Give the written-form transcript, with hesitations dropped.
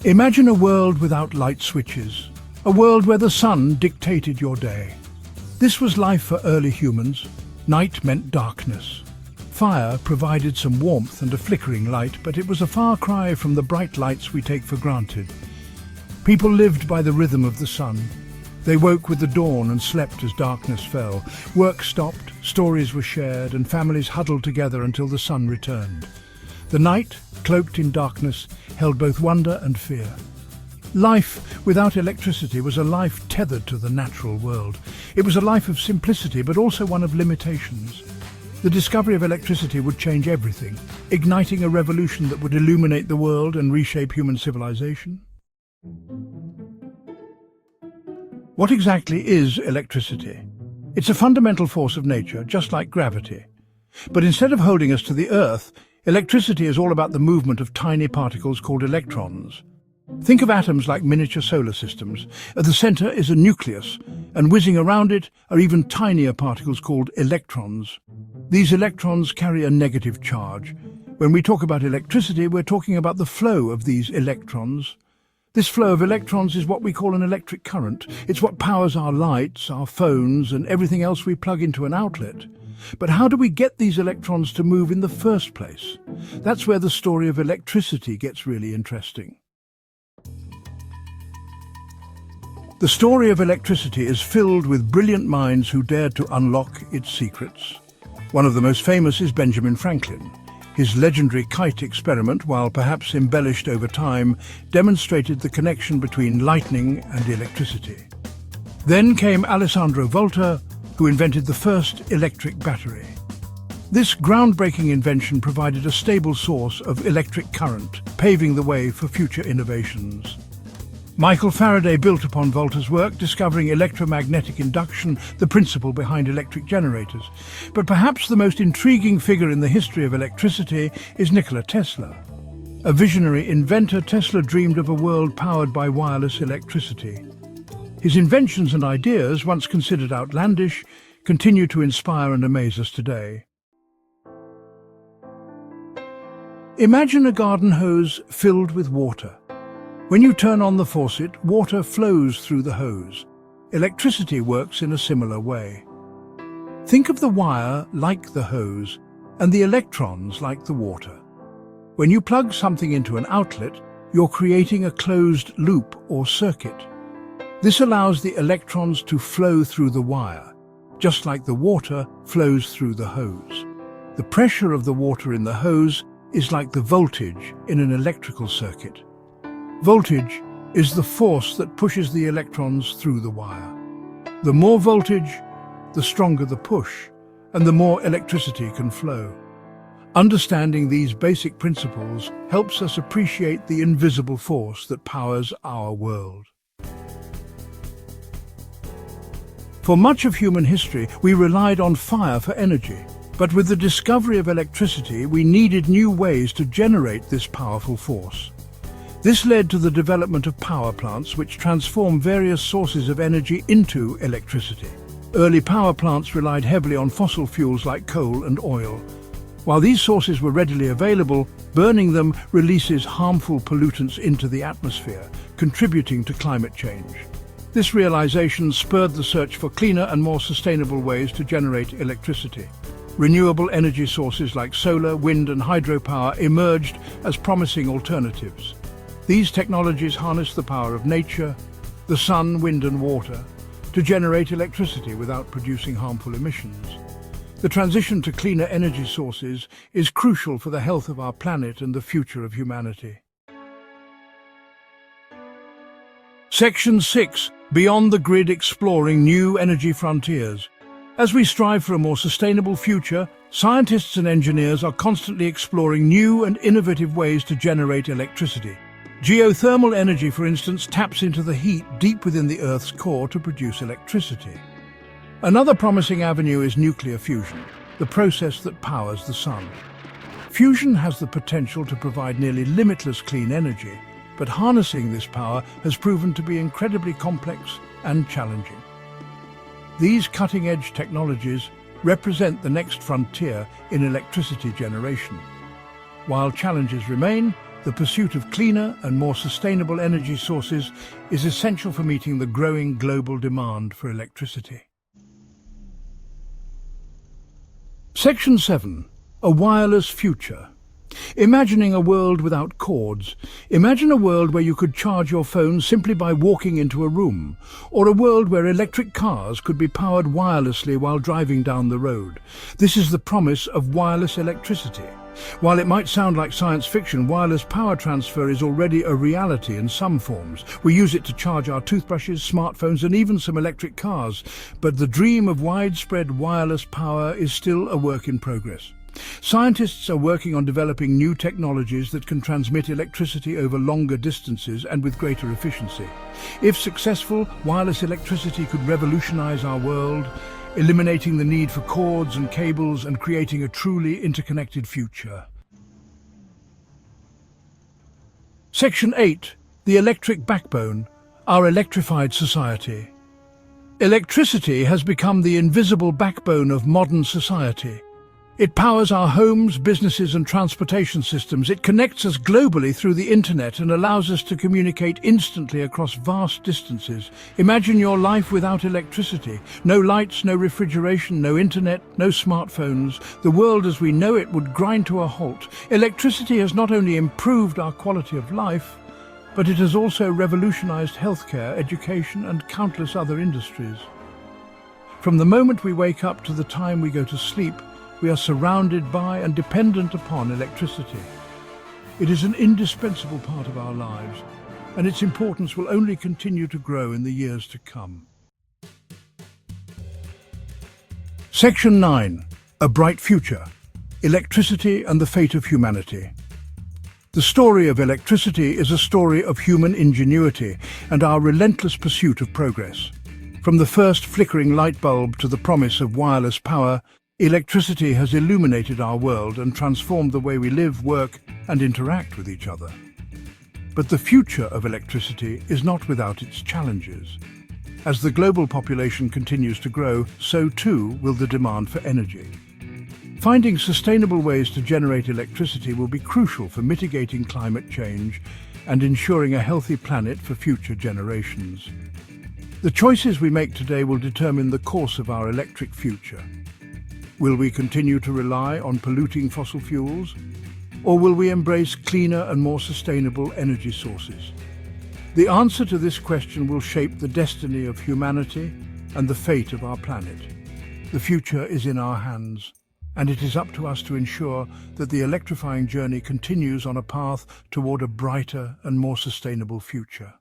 Imagine a world without light switches, a world where the sun dictated your day. This was life for early humans. Night meant darkness. Fire provided some warmth and a flickering light, but it was a far cry from the bright lights we take for granted. People lived by the rhythm of the sun. They woke with the dawn and slept as darkness fell. Work stopped, stories were shared, and families huddled together until the sun returned. The night, cloaked in darkness, held both wonder and fear. Life without electricity was a life tethered to the natural world. It was a life of simplicity, but also one of limitations. The discovery of electricity would change everything, igniting a revolution that would illuminate the world and reshape human civilization. What exactly is electricity? It's a fundamental force of nature, just like gravity. But instead of holding us to the Earth, electricity is all about the movement of tiny particles called electrons. Think of atoms like miniature solar systems. At the center is a nucleus, and whizzing around it are even tinier particles called electrons. These electrons carry a negative charge. When we talk about electricity, we're talking about the flow of these electrons. This flow of electrons is what we call an electric current. It's what powers our lights, our phones, and everything else we plug into an outlet. But how do we get these electrons to move in the first place? That's where the story of electricity gets really interesting. The story of electricity is filled with brilliant minds who dared to unlock its secrets. One of the most famous is Benjamin Franklin. His legendary kite experiment, while perhaps embellished over time, demonstrated the connection between lightning and electricity. Then came Alessandro Volta, who invented the first electric battery. This groundbreaking invention provided a stable source of electric current, paving the way for future innovations. Michael Faraday built upon Volta's work, discovering electromagnetic induction, the principle behind electric generators. But perhaps the most intriguing figure in the history of electricity is Nikola Tesla. A visionary inventor, Tesla dreamed of a world powered by wireless electricity. His inventions and ideas, once considered outlandish, continue to inspire and amaze us today. Imagine a garden hose filled with water. When you turn on the faucet, water flows through the hose. Electricity works in a similar way. Think of the wire like the hose and the electrons like the water. When you plug something into an outlet, you're creating a closed loop or circuit. This allows the electrons to flow through the wire, just like the water flows through the hose. The pressure of the water in the hose is like the voltage in an electrical circuit. Voltage is the force that pushes the electrons through the wire. The more voltage, the stronger the push, and the more electricity can flow. Understanding these basic principles helps us appreciate the invisible force that powers our world. For much of human history, we relied on fire for energy. But with the discovery of electricity, we needed new ways to generate this powerful force. This led to the development of power plants, which transform various sources of energy into electricity. Early power plants relied heavily on fossil fuels like coal and oil. While these sources were readily available, burning them releases harmful pollutants into the atmosphere, contributing to climate change. This realization spurred the search for cleaner and more sustainable ways to generate electricity. Renewable energy sources like solar, wind, and hydropower emerged as promising alternatives. These technologies harness the power of nature, the sun, wind, and water, to generate electricity without producing harmful emissions. The transition to cleaner energy sources is crucial for the health of our planet and the future of humanity. Section 6. Beyond the Grid, Exploring New Energy Frontiers. As we strive for a more sustainable future, scientists and engineers are constantly exploring new and innovative ways to generate electricity. Geothermal energy, for instance, taps into the heat deep within the Earth's core to produce electricity. Another promising avenue is nuclear fusion, the process that powers the sun. Fusion has the potential to provide nearly limitless clean energy, but harnessing this power has proven to be incredibly complex and challenging. These cutting-edge technologies represent the next frontier in electricity generation. While challenges remain, The pursuit of cleaner and more sustainable energy sources is essential for meeting the growing global demand for electricity. Section 7. A wireless future. Imagining a world without cords. Imagine a world where you could charge your phone simply by walking into a room, or a world where electric cars could be powered wirelessly while driving down the road. This is the promise of wireless electricity. While it might sound like science fiction, wireless power transfer is already a reality in some forms. We use it to charge our toothbrushes, smartphones, and even some electric cars. But the dream of widespread wireless power is still a work in progress. Scientists are working on developing new technologies that can transmit electricity over longer distances and with greater efficiency. If successful, wireless electricity could revolutionize our world, eliminating the need for cords and cables and creating a truly interconnected future. Section 8. The electric backbone, our electrified society. Electricity has become the invisible backbone of modern society. It powers our homes, businesses, and transportation systems. It connects us globally through the internet and allows us to communicate instantly across vast distances. Imagine your life without electricity. No lights, no refrigeration, no internet, no smartphones. The world as we know it would grind to a halt. Electricity has not only improved our quality of life, but it has also revolutionized healthcare, education, and countless other industries. From the moment we wake up to the time we go to sleep, we are surrounded by and dependent upon electricity. It is an indispensable part of our lives, and its importance will only continue to grow in the years to come. Section 9. A bright future. Electricity and the fate of humanity. The story of electricity is a story of human ingenuity and our relentless pursuit of progress. From the first flickering light bulb to the promise of wireless power, electricity has illuminated our world and transformed the way we live, work, and interact with each other. But the future of electricity is not without its challenges. As the global population continues to grow, so too will the demand for energy. Finding sustainable ways to generate electricity will be crucial for mitigating climate change and ensuring a healthy planet for future generations. The choices we make today will determine the course of our electric future. Will we continue to rely on polluting fossil fuels, or will we embrace cleaner and more sustainable energy sources? The answer to this question will shape the destiny of humanity and the fate of our planet. The future is in our hands, and it is up to us to ensure that the electrifying journey continues on a path toward a brighter and more sustainable future.